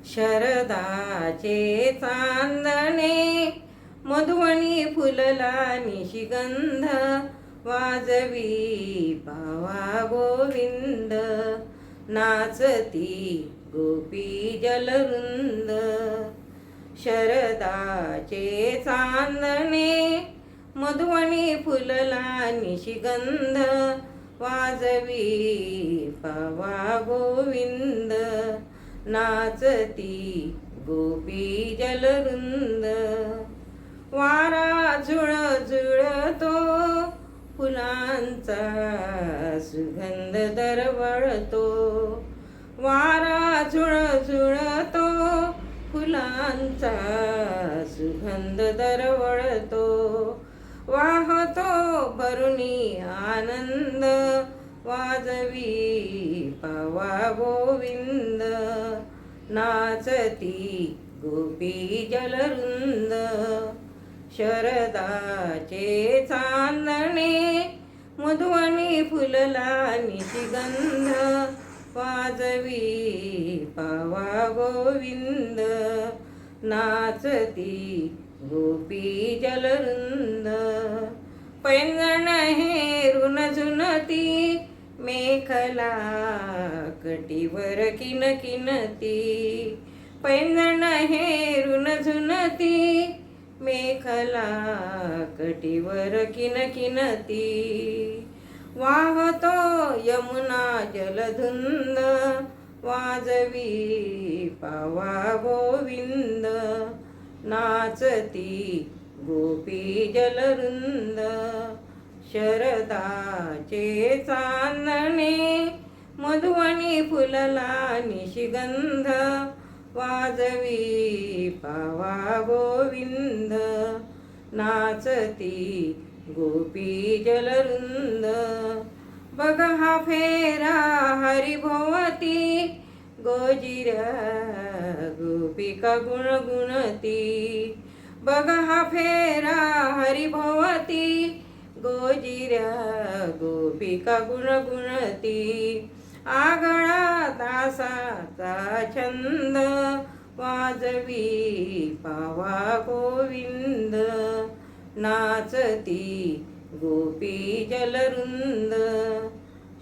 शरदाचे चांदणे मधुवणी फुलला निशिगंध वाजवी पावा गोविंद नाचती गोपी जलवृंद शरदाचे चांदणे मधुवणी फुलला निशिगंध वाजवी पावा गोविंद नाचती गोपी जलवृंद वारा झुळझुळतो फुलांचा सुगंध दरवळतो वारा झुळझुळतो फुलांचा सुगंध दरवळतो वाहतो भरुणी आनंद वाजवी पावा गोविंद नाचती गोपी जलवृंद शरदाचे चांदणे मधुवणी फुलला निशिगंध वाजवी पावा गोविंद नाचती गोपी जलवृंद पैंजण हेरून झुनती मेखला कटीवर किनकिनती पैंजण हेरून झुनती मेखला कटीवर किनकिनती वाहतो यमुना जलधुंद वाजवी पावा गोविंद नाचती गोपी जलवृंद शरदाचे चांदणे मधुवणी फुलला निशिगंध वाजवी पावा गोविंद नाचती गोपी जलवृंद बघ हा फेरा हरिभोवती गोजिऱ्या गोपिका गुणगुणती बघ हा फेरा हरिभोवती गोजिऱ्या गोपिका गुणगुणती आगळा तासाचा छंद वाजवी पावा गोविंद नाचती गोपी जलवृंद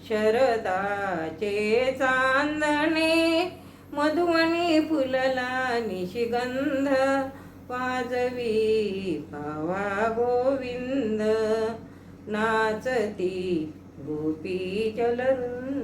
शरदाचे चांदणे मधुवणी फुलला निशिगंध वाजवी पावा गोविंद नाचती गोपी जलवृंद